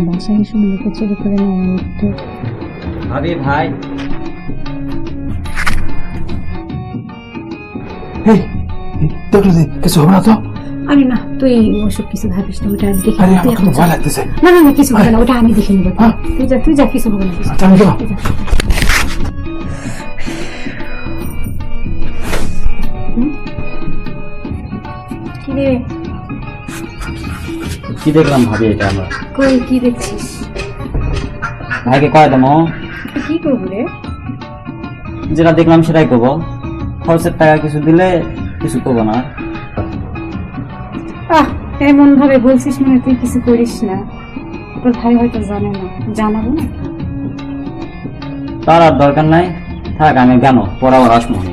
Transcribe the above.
বাসায় এসব লোকে চুরি করে নেওয়া একটু। ভাবি ভাই দেখলো যে কিছু হবে না তো? আরে না, তুই ওসব কিছু ভাবিস না, ওটা আমি দেখে আরে নিবো। আমার তো ভয় লাগতেছে। না না না, কিছু হবে না, ওটা আমি দেখে নিবো। তুই যা, কিছু হবে না। আচ্ছা আমি যাবো। কি রে, কি দেখলাম ভাবি? এটা আমরা কই কি দেখছিস? ভাইকে কয় দেবো, তুই কি করবো রে? যেটা দেখলাম সেটাই করবো। খরচের টাকা কিছু দিলে কিছু করবো না। এমন ভাবে বলছিস মানে তুই কিছু করিস না। তোর ভাই হয়তো জানে না, জানাবো না। তার আর দরকার নাই, থাক আমি কেন পড়াবার আসমনি।